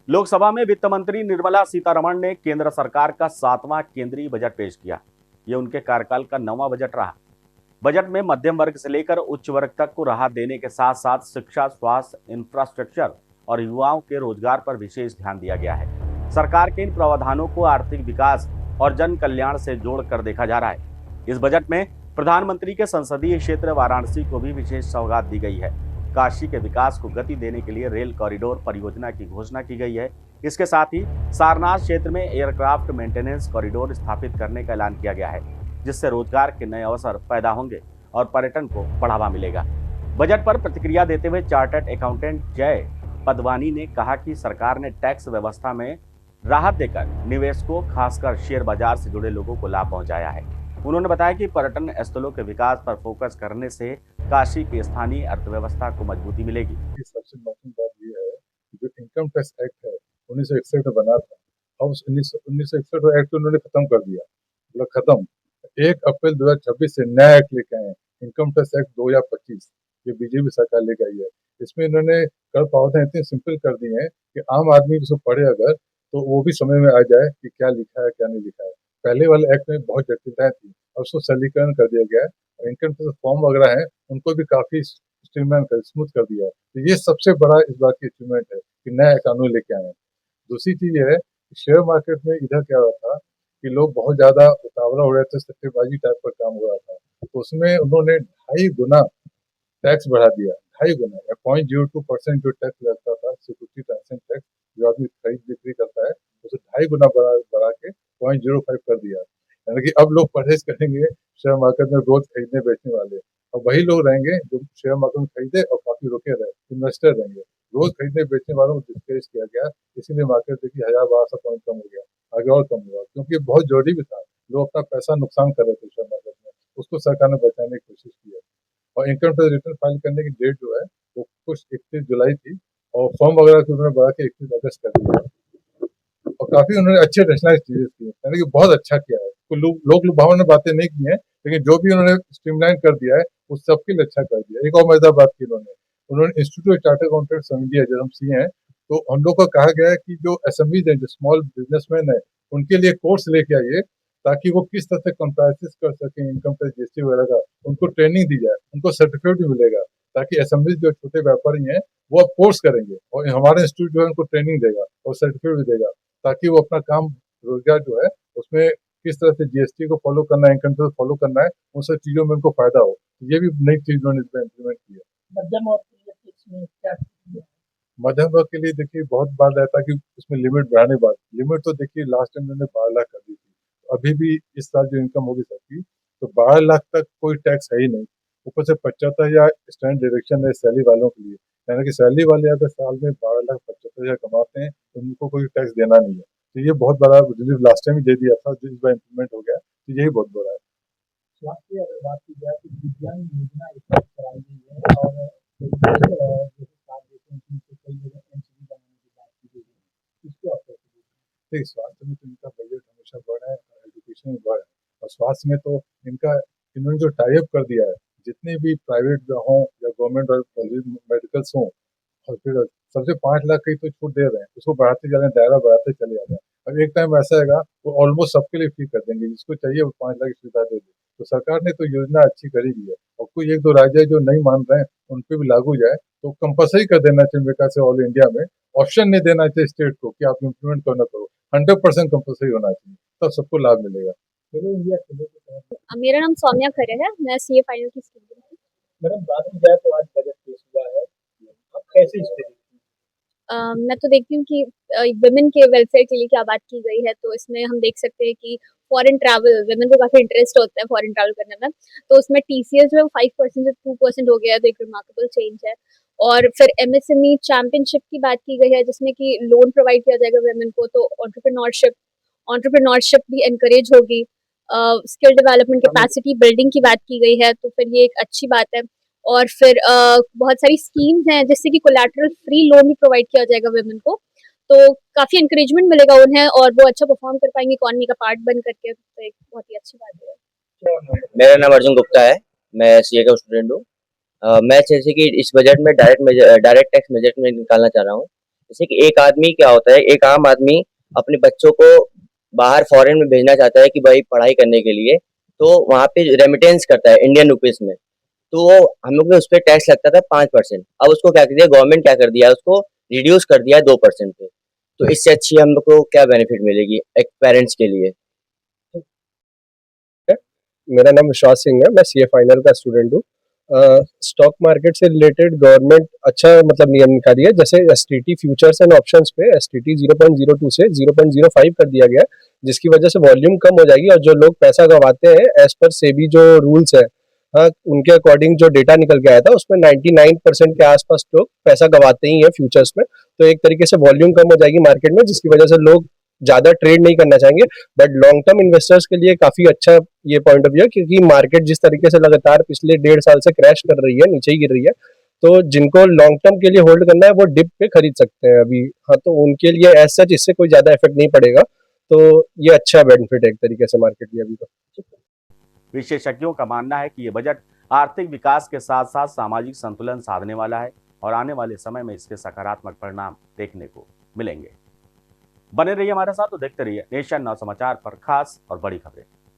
लोकसभा में वित्त मंत्री निर्मला सीतारमण ने केंद्र सरकार का 7वां केंद्रीय बजट पेश किया। ये उनके कार्यकाल का 9वां बजट रहा। बजट में मध्यम वर्ग से लेकर उच्च वर्ग तक को राहत देने के साथ साथ शिक्षा, स्वास्थ्य, इंफ्रास्ट्रक्चर और युवाओं के रोजगार पर विशेष ध्यान दिया गया है। सरकार के इन प्रावधानों को आर्थिक विकास और जन कल्याण से जोड़कर देखा जा रहा है। इस बजट में प्रधानमंत्री के संसदीय क्षेत्र वाराणसी को भी विशेष सौगात दी गई है। काशी के विकास को गति देने के लिए रेल कॉरिडोर परियोजना की घोषणा की गई है। इसके साथ ही सारनाथ क्षेत्र में एयरक्राफ्ट मेंटेनेंस कॉरिडोर स्थापित करने का ऐलान किया गया है, जिससे रोजगार के नए अवसर पैदा होंगे और पर्यटन को बढ़ावा मिलेगा। बजट पर प्रतिक्रिया देते हुए चार्टर्ड अकाउंटेंट जय पदवानी ने कहा कि सरकार ने टैक्स व्यवस्था में राहत देकर निवेशकों, खासकर शेयर बाजार से जुड़े लोगों को लाभ पहुंचाया है। उन्होंने बताया कि पर्यटन स्थलों के विकास पर फोकस करने से काशी की स्थानीय अर्थव्यवस्था को मजबूती मिलेगी। सबसे महत्वपूर्ण बात यह है कि जो इनकम टैक्स एक्ट है 1961 में बना था, अब उस 1961 एक्ट को उन्होंने खत्म कर दिया, मतलब खत्म। 1 अप्रैल 2026 से नया एक्ट लेके आए, इनकम टैक्स एक्ट 2025, ये बीजेपी सरकार लेके आई है। इसमें इन्होंने कर प्रावधान इतने सिंपल कर दिए हैं कि आम आदमी इसको पढ़े अगर, तो वो भी समझ में आ जाए कि क्या लिखा है क्या नहीं लिखा है। पहले वाले एक्ट में बहुत जटिलताएं थी और उसको सरलीकरण कर दिया गया है, और इनकम टैक्स फॉर्म वगैरह है उनको भी काफी स्ट्रीमलाइन कर, स्मूथ कर दिया है। तो ये सबसे बड़ा इस बात की अचीवमेंट है कि नया कानून लेके आए हैं। दूसरी चीज ये है कि शेयर मार्केट में इधर क्या हो रहा था कि लोग बहुत ज्यादा उतावला हो रहे थे, सट्टेबाजी टाइप का काम हो रहा था, तो उसमें उन्होंने 2.5 गुना टैक्स बढ़ा दिया। 2.5 गुना या 0.02% जो टैक्स लगता था, सिक्योरिटी ट्रांजेक्शन टैक्स, जो आदमी खरीद बिक्री करता है, उसे 2.5 गुना बढ़ा के 0.05 कर दिया। यानी कि अब लोग परहेज करेंगे शेयर मार्केट में रोज खरीदने बेचने वाले, और वही लोग रहेंगे जो शेयर मार्केट में खरीदे और काफी रुके रहे, इन्वेस्टर रहेंगे। रोज खरीदने बेचने वालों को डिस्करेज किया गया, इसीलिए मार्केट देखिए 1000-1200 पॉइंट कम हो गया, आगे और कम हुआ, क्योंकि बहुत जरूरी भी था। लोग अपना पैसा नुकसान कर रहे थे शेयर मार्केट में, उसको सरकार ने बचाने की कोशिश की है। और इनकम टैक्स रिटर्न फाइल करने की डेट जो है वो कुछ 31 जुलाई थी, और फॉर्म वगैरह को उन्होंने बढ़ा के 31 अगस्त कर दिया। और काफी उन्होंने अच्छे रचनाइज चीजें की, यानी कि बहुत अच्छा किया है। कोई लोग लुभावने बातें नहीं की हैं, लेकिन जो भी उन्होंने स्ट्रीमलाइन कर दिया है वो सबके लिए अच्छा कर दिया। एक और मजेदार बात की उन्होंने institute of chartered accountants of India, जो हम सी हैं, तो हम लोग को कहा गया है कि जो एसएमईज हैं, जो स्मॉल बिजनेसमैन है, उनके लिए कोर्स लेके आइए, ताकि वो किस तरह से कंप्लायंसेस कर सकें इनकम टैक्स जीएसटी वगैरह का, उनको ट्रेनिंग दी जाए, उनको सर्टिफिकेट भी मिलेगा, ताकि एसएमईज जो छोटे व्यापारी हैं वो अब कोर्स करेंगे, और हमारे इंस्टीट्यूट जो है उनको ट्रेनिंग देगा और सर्टिफिकेट भी देगा, ताकि वो अपना काम रोजगार जो है उसमें किस तरह से जीएसटी को फॉलो करना है, इनकम टैक्स फॉलो करना है, उन सब चीजों में उनको फायदा हो। ये भी नई चीज उन्होंने इसमें इम्प्लीमेंट की है। मध्यम वर्ग के लिए इसमें क्या है? मध्यम वर्ग के लिए देखिए बहुत बार रहता है कि उसमें लिमिट बढ़ाने की बात, लिमिट तो देखिए लास्ट टाइम उन्होंने 12 लाख कर दी थी, अभी भी इस साल जो इनकम होगी सबकी, तो 12 लाख तक कोई टैक्स है ही नहीं। ऊपर से 75,000 स्टैंड डिडक्शन है सैलरी वालों के लिए, यानी कि सैलरी वाले अगर साल में 12,75,000 कमाते हैं तो उनको कोई टैक्स देना नहीं है। तो ये बहुत बड़ा रिलीफ लास्ट टाइम ही दे दिया था, जो इस बार इम्प्लीमेंट हो गया, तो यही बहुत बड़ा है। स्वास्थ्य की अगर बात की जाए तो दिव्यांग योजना इस बार कराई गई है, और कई जगह एमसीडी बनाने की बात की गई है, इसको आप कैसे देखते हैं? देखिए, स्वास्थ्य में तो इनका बजट हमेशा बढ़ा है और एजुकेशन में बढ़ा है, और स्वास्थ्य में तो इनका इन्होंने जो टाई अप कर दिया है, जितने भी प्राइवेट हों या गवर्नमेंट और मेडिकल्स हों, हॉस्पिटल, सबसे 5 लाख की तो छूट दे रहे हैं, उसको बढ़ाते जा रहे हैं, दायरा बढ़ाते चले जा रहे हैं। अब एक टाइम ऐसा आएगा वो ऑलमोस्ट सबके लिए फ्री कर देंगे, जिसको चाहिए वो 5 लाख की सुविधा दे दें। तो सरकार ने तो योजना अच्छी करी दी है, और कोई 1-2 राज्य जो नहीं मान रहे हैं उन पे भी लागू जाए, तो कंपल्सरी कर देना चाहिए मेरे ख्याल से ऑल इंडिया में। ऑप्शन नहीं देना चाहिए स्टेट को कि आप इम्प्लीमेंट करो ना करो, 100% कंपल्सरी होना चाहिए, तब सबको लाभ मिलेगा। चलो इंडिया मेरा नाम सौम्या खरे है, मैं सीए फाइनल की स्टूडेंट हूँ। मैडम, बात की जाए तो आज बजट पेश हुआ है, आप कैसे इसको देखती हैं? मैं तो देखती हूँ कि वुमेन के वेलफेयर के लिए क्या बात की गई है, तो इसमें हम देख सकते हैं कि फॉरेन ट्रैवल, वुमेन को काफ़ी इंटरेस्ट होता है फॉरेन ट्रैवल करने में, तो उसमें टीसीएस जो है 5% से 2% हो गया है, तो एक रिमार्केबल चेंज है। और फिर एमएसएमई चैंपियनशिप की बात की गई है, जिसमें कि लोन प्रोवाइड किया जाएगा वुमेन को, तो एंटरप्रेन्योरशिप भी एनकरेज होगी। स्किल डेवलपमेंट, कैपेसिटी बिल्डिंग की बात की गई है, तो फिर ये एक अच्छी बात है। और फिर बहुत सारी स्कीम्स हैं जिससे कि कोलैटरल फ्री लोन भी प्रोवाइड किया जाएगा वुमेन को, तो काफ़ी इंकरेजमेंट मिलेगा उन्हें और वो अच्छा परफॉर्म कर पाएंगी इकोनॉमी का पार्ट बन करके, तो एक बहुत ही अच्छी बात है। मेरा नाम अर्जुन गुप्ता है, मैं सीए का स्टूडेंट हूँ। मैं जैसे कि इस बजट में डायरेक्ट टैक्स मेजर में निकालना चाह रहा हूँ जैसे कि एक आदमी क्या होता है, एक आम आदमी अपने बच्चों को बाहर फॉरेन में भेजना चाहता है कि भाई पढ़ाई करने के लिए, तो वहाँ पे रेमिटेंस करता है इंडियन रुपीस में। तो वो हम लोग में उस पे टैक्स लगता था 5%। अब उसको क्या कर दिया गवर्नमेंट, क्या कर दिया उसको रिड्यूस कर दिया 2% पे। तो इससे अच्छी हम लोग को क्या बेनिफिट मिलेगी एक पेरेंट्स के लिए? मेरा नाम विश्वास सिंह है, मैं सीए फाइनल का स्टूडेंट हूँ। स्टॉक मार्केट से रिलेटेड गवर्नमेंट अच्छा मतलब नियम निकाली है, जैसे एसटीटी फ्यूचर्स एंड ऑप्शंस पे एसटीटी 0.02 से 0.05 कर दिया गया है, जिसकी वजह से वॉल्यूम कम हो जाएगी और जो लोग पैसा गंवाते हैं एज पर सेबी जो रूल्स है, हाँ, उनके अकॉर्डिंग जो डेटा निकल के आया था उसमें 99% के आसपास लोग पैसा गंवाते ही है फ्यूचर्स में। तो एक तरीके से वॉल्यूम कम हो जाएगी मार्केट में, जिसकी वजह से लोग ज्यादा ट्रेड नहीं करना चाहेंगे। बट लॉन्ग टर्म इन्वेस्टर्स के लिए काफी अच्छा ये पॉइंट ऑफ व्यू है, क्योंकि मार्केट जिस तरीके से लगातार पिछले 1.5 साल से क्रैश कर रही है, नीचे ही गिर रही है, तो जिनको लॉन्ग टर्म के लिए होल्ड करना है वो डिप पे खरीद सकते हैं अभी। हाँ, तो उनके लिए एज सच इससे कोई ज्यादा इफेक्ट नहीं पड़ेगा। तो ये अच्छा बेनिफिट है एक तरीके से मार्केट लिए अभी तो। विशेषज्ञों का मानना है कि ये बजट आर्थिक विकास के साथ साथ सामाजिक संतुलन साधने वाला है और आने वाले समय में इसके सकारात्मक परिणाम देखने को मिलेंगे। बने रहिए हमारे साथ, तो देखते रहिए नेशन नाउ समाचार पर खास और बड़ी खबरें।